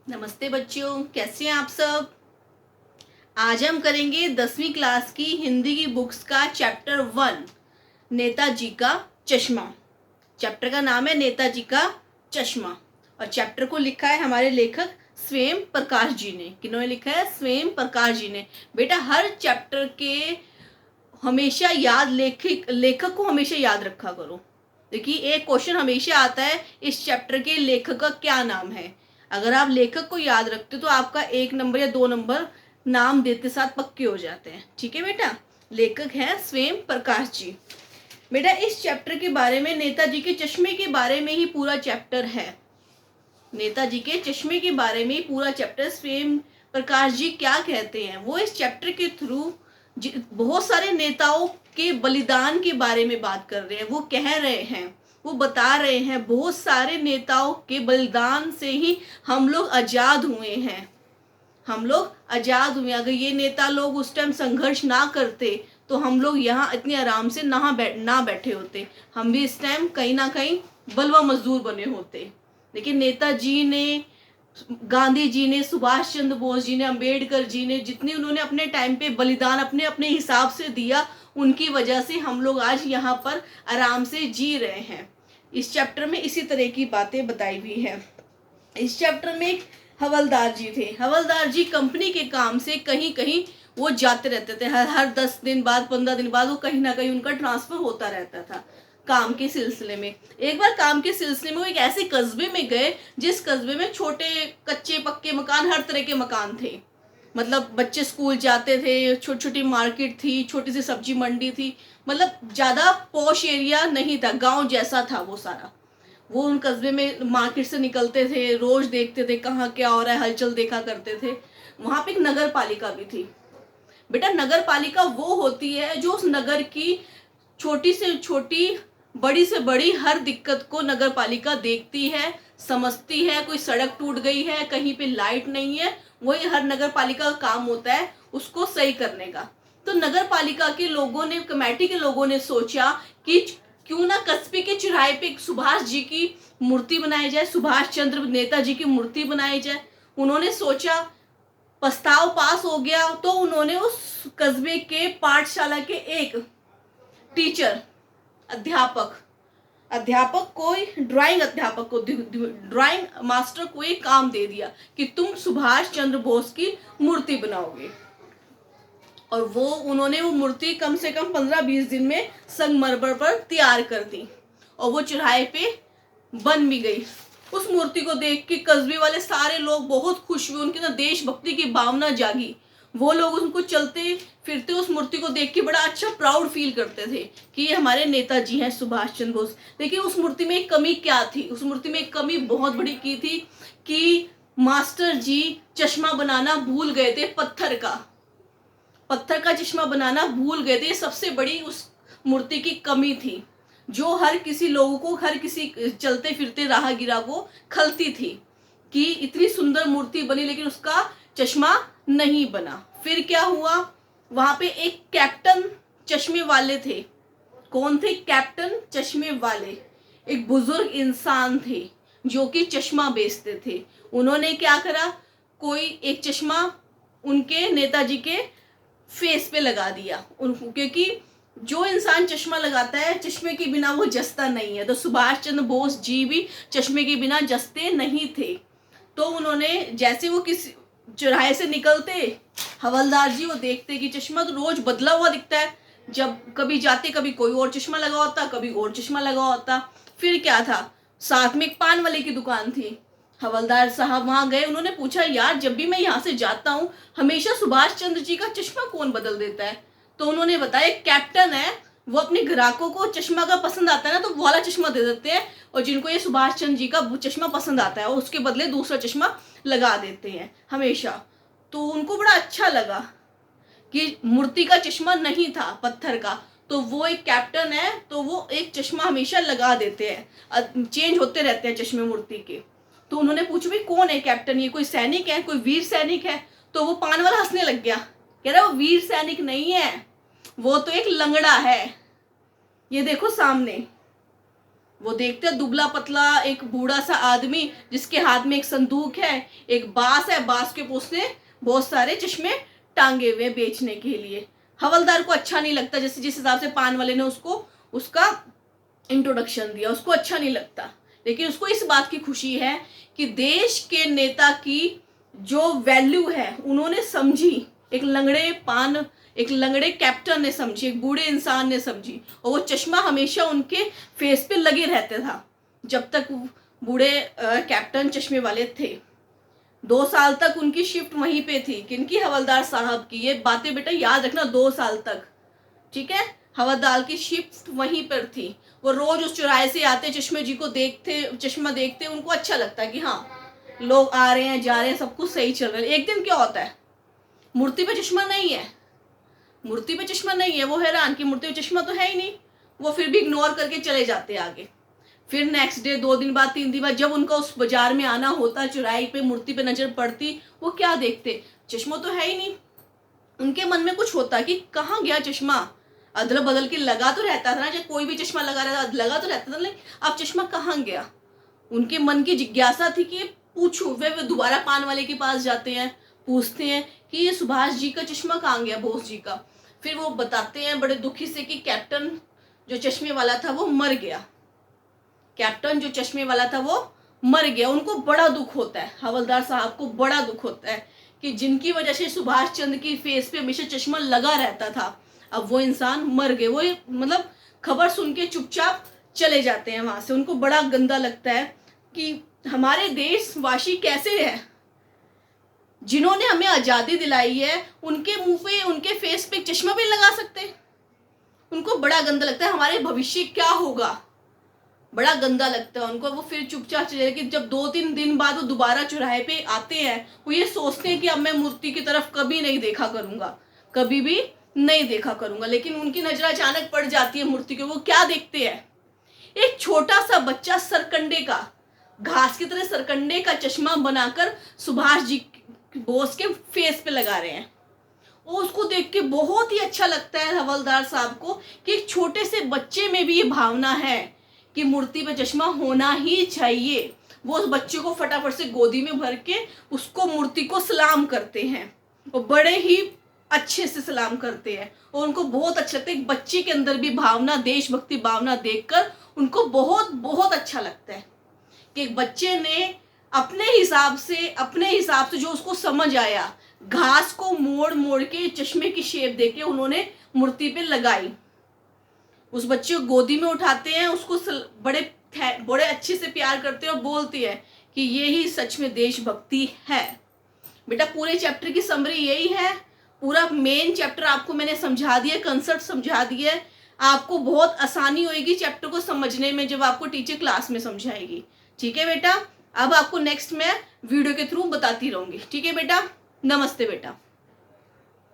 नमस्ते बच्चों, कैसे हैं आप सब। आज हम करेंगे 10वीं क्लास की हिंदी की बुक्स का चैप्टर 1 नेताजी का चश्मा। चैप्टर का नाम है नेताजी का चश्मा और चैप्टर को लिखा है हमारे लेखक स्वयं प्रकाश जी ने। किन्होंने लिखा है? स्वयं प्रकाश जी ने। बेटा, हर चैप्टर के हमेशा याद लेखक को हमेशा याद रखा करो। देखिए, एक क्वेश्चन हमेशा आता है, इस चैप्टर के लेखक का क्या नाम है। अगर आप लेखक को याद रखते हो तो आपका 1 नंबर या 2 नंबर नाम देते साथ पक्के हो जाते हैं। ठीक है बेटा, लेखक है स्वयं प्रकाश जी। बेटा, इस चैप्टर के बारे में, नेताजी के चश्मे के बारे में ही पूरा चैप्टर है। नेताजी के चश्मे के बारे में पूरा चैप्टर स्वयं प्रकाश जी क्या कहते हैं, वो इस चैप्टर के थ्रू बहुत सारे नेताओं के बलिदान के बारे में बात कर रहे हैं। वो कह रहे हैं, वो बता रहे हैं, बहुत सारे नेताओं के बलिदान से ही हम लोग आज़ाद हुए हैं। हम लोग आज़ाद हुए। अगर ये नेता लोग उस टाइम संघर्ष ना करते तो हम लोग यहाँ इतने आराम से ना बैठे होते। हम भी इस टाइम कहीं ना कहीं बलवा मजदूर बने होते। लेकिन नेताजी ने, गांधी जी ने, सुभाष चंद्र बोस जी ने, अंबेडकर जी ने, जितने उन्होंने अपने टाइम पे बलिदान अपने अपने हिसाब से दिया, उनकी वजह से हम लोग आज यहाँ पर आराम से जी रहे हैं। इस चैप्टर में इसी तरह की बातें बताई हुई है। इस चैप्टर में हवलदार जी थे। हवलदार जी कंपनी के काम से कहीं कहीं वो जाते रहते थे। हर 10 दिन बाद, 15 दिन बाद वो कहीं ना कहीं उनका ट्रांसफर होता रहता था काम के सिलसिले में। एक बार काम के सिलसिले में वो एक ऐसे कस्बे में गए जिस कस्बे में छोटे कच्चे पक्के मकान, हर तरह के मकान थे। मतलब बच्चे स्कूल जाते थे, छोटी छोटी मार्केट थी, छोटी सी सब्जी मंडी थी। मतलब ज़्यादा पॉश एरिया नहीं था, गांव जैसा था वो सारा। वो उन कस्बे में मार्केट से निकलते थे, रोज देखते थे कहाँ क्या हो रहा है, हलचल देखा करते थे। वहां पे एक नगर पालिका भी थी। बेटा, नगर पालिका वो होती है जो उस नगर की छोटी से छोटी, बड़ी से बड़ी हर दिक्कत को नगर पालिका देखती है, समझती है। कोई सड़क टूट गई है, कहीं पे लाइट नहीं है, वही हर नगर पालिका का काम होता है उसको सही करने का। तो नगर पालिका के लोगों ने, कमेटी के लोगों ने सोचा कि क्यों ना कस्बे के चौराहे पे सुभाष जी की मूर्ति बनाई जाए, सुभाष चंद्र नेताजी की मूर्ति बनाई जाए। उन्होंने सोचा, प्रस्ताव पास हो गया, तो उन्होंने उस कस्बे के पाठशाला के एक टीचर, अध्यापक को, ड्राइंग अध्यापक को, ड्राइंग मास्टर को एक काम दे दिया कि तुम सुभाष चंद्र बोस की मूर्ति बनाओगे। और उन्होंने वो मूर्ति कम से कम 15-20 दिन में संगमरमर पर तैयार कर दी और वो चौराहे पे बन भी गई। उस मूर्ति को देख के कस्बे वाले सारे लोग बहुत खुश हुए, उनके अंदर देशभक्ति की भावना जागी। वो लोग उनको चलते फिरते उस मूर्ति को देख के बड़ा अच्छा प्राउड फील करते थे कि ये हमारे नेताजी हैं, सुभाष चंद्र बोस। लेकिन उस मूर्ति में एक कमी क्या थी? उस मूर्ति में एक कमी बहुत बड़ी की थी कि मास्टर जी चश्मा बनाना भूल गए थे। पत्थर का चश्मा बनाना भूल गए थे। ये सबसे बड़ी उस मूर्ति की कमी थी, जो हर किसी लोगों को, हर किसी चलते फिरते राहगीरा को खलती थी कि इतनी सुंदर मूर्ति बनी लेकिन उसका चश्मा नहीं बना। फिर क्या हुआ, वहां पे एक कैप्टन चश्मे वाले थे। कौन थे? कैप्टन चश्मे वाले। एक बुजुर्ग इंसान थे जो कि चश्मा बेचते थे। उन्होंने क्या करा, कोई एक चश्मा उनके नेताजी के फेस पे लगा दिया उनको, क्योंकि जो इंसान चश्मा लगाता है, चश्मे के बिना वो जसता नहीं है। तो सुभाष चंद्र बोस जी भी चश्मे के बिना जसते नहीं थे। तो उन्होंने, जैसे वो किसी चौराहे से निकलते, हवलदार जी वो देखते कि चश्मा तो रोज बदला हुआ दिखता है। जब कभी जाते, कभी कोई और चश्मा लगा होता, कभी और चश्मा लगा होता। फिर क्या था, साथ में एक पान वाले की दुकान थी। हवलदार साहब वहां गए, उन्होंने पूछा, यार जब भी मैं यहाँ से जाता हूँ हमेशा सुभाष चंद्र जी का चश्मा कौन बदल देता है? तो उन्होंने बताया, एक कैप्टन है, वो अपने ग्राहकों को चश्मा का पसंद आता है ना, तो वो वाला चश्मा दे देते हैं, और जिनको ये सुभाष चंद्र जी का चश्मा पसंद आता है और उसके बदले दूसरा चश्मा लगा देते हैं हमेशा। तो उनको बड़ा अच्छा लगा कि मूर्ति का चश्मा नहीं था, पत्थर का। तो वो एक कैप्टन है, तो वो एक चश्मा हमेशा लगा देते हैं, चेंज होते रहते हैं चश्मे मूर्ति के। तो उन्होंने पूछा, भाई कौन है कैप्टन? ये कोई सैनिक है, कोई वीर सैनिक है? तो वो पान वाला हंसने लग गया, कह रहा वो वीर सैनिक नहीं है, वो तो एक लंगड़ा है। ये देखो सामने, वो देखते हैं दुबला पतला एक बूढ़ा सा आदमी जिसके हाथ में एक संदूक है, एक बांस है, बांस के उसने बहुत सारे चश्मे टांगे हुए बेचने के लिए। हवलदार को अच्छा नहीं लगता, जैसे जिस हिसाब से पान वाले ने उसको उसका इंट्रोडक्शन दिया, उसको अच्छा नहीं लगता, लेकिन उसको इस बात की खुशी है कि देश के नेता की जो वैल्यू है उन्होंने समझी, एक लंगड़े कैप्टन ने समझी, एक बूढ़े इंसान ने समझी। और वो चश्मा हमेशा उनके फेस पे लगे रहता था जब तक बूढ़े कैप्टन चश्मे वाले थे। 2 साल तक उनकी शिफ्ट वहीं पे थी, किनकी, हवलदार साहब की। ये बातें बेटा याद रखना, 2 साल तक, ठीक है। हवलदार की शिफ्ट वहीं पर थी। वो रोज उस चौराहे से आते, चश्मे जी को देखते, चश्मा देखते, उनको अच्छा लगता है कि हाँ लोग आ रहे हैं, जा रहे हैं, सब कुछ सही चल रहा है। एक दिन क्या होता है, मूर्ति पे चश्मा नहीं है, मूर्ति पे चश्मा नहीं है। वो हैरान कि मूर्ति पे चश्मा तो है ही नहीं। वो फिर भी इग्नोर करके चले जाते आगे। फिर नेक्स्ट डे, 2 दिन बाद, 3 दिन बाद, जब उनका उस बाजार में आना होता, चौराहे पे मूर्ति पे नजर पड़ती, वो क्या देखते, चश्मा तो है ही नहीं। उनके मन में कुछ होता कि कहाँ गया चश्मा। अदल बदल के लगा तो रहता था ना, जब कोई भी चश्मा लगा रहता लगा तो रहता था, लेकिन अब चश्मा कहाँ गया। उनके मन की जिज्ञासा थी कि पूछूं। वे दोबारा पान वाले के पास जाते हैं, पूछते हैं कि ये सुभाष जी का चश्मा कहाँ गया, बोस जी का। फिर वो बताते हैं बड़े दुखी से कि कैप्टन जो चश्मे वाला था वो मर गया, कैप्टन जो चश्मे वाला था वो मर गया। उनको बड़ा दुख होता है, हवलदार साहब को बड़ा दुख होता है कि जिनकी वजह से सुभाष चंद्र की फेस पे हमेशा चश्मा लगा रहता था, अब वो इंसान मर गए। वो मतलब खबर सुन के चुपचाप चले जाते हैं वहां से। उनको बड़ा गंदा लगता है कि हमारे देशवासी कैसे हैं, जिन्होंने हमें आज़ादी दिलाई है, उनके मुंह पे, उनके फेस पे चश्मा भी लगा सकते। उनको बड़ा गंदा लगता है, हमारे भविष्य क्या होगा, बड़ा गंदा लगता है उनको। वो फिर चुपचाप चले, कि जब 2-3 दिन बाद वो दोबारा चौराहे पे आते हैं, वो ये सोचते हैं कि अब मैं मूर्ति की तरफ कभी नहीं देखा करूंगा, कभी भी नहीं देखा करूंगा। लेकिन उनकी नजर अचानक पड़ जाती है मूर्ति के। वो क्या देखते हैं, एक छोटा सा बच्चा सरकंडे का, घास की तरह सरकंडे का चश्मा बनाकर सुभाष जी बोस के फेस पे लगा रहे हैं। वो उसको देख के बहुत ही अच्छा लगता है हवलदार साहब को कि एक छोटे से बच्चे में भी ये भावना है कि मूर्ति पे चश्मा होना ही चाहिए। वो उस बच्चे को फटाफट से गोदी में भर के उसको, मूर्ति को सलाम करते हैं, वो बड़े ही अच्छे से सलाम करते हैं। और उनको बहुत अच्छा लगता है, एक बच्चे के अंदर भी भावना, देशभक्ति भावना देखकर उनको बहुत बहुत अच्छा लगता है कि एक बच्चे ने अपने हिसाब से जो उसको समझ आया, घास को मोड़ मोड़ के चश्मे की शेप देके उन्होंने मूर्ति पे लगाई। उस बच्चे को गोदी में उठाते हैं, उसको बड़े अच्छे से प्यार करते हैं और बोलते हैं कि ये ही सच में देशभक्ति है। बेटा पूरे चैप्टर की समरी यही है, पूरा मेन चैप्टर आपको मैंने समझा दिया, कंसेप्ट समझा दिया है। आपको बहुत आसानी होगी चैप्टर को समझने में जब आपको टीचर क्लास में समझाएगी। ठीक है बेटा, अब आपको नेक्स्ट मैं वीडियो के थ्रू बताती रहूंगी। ठीक है बेटा, नमस्ते बेटा।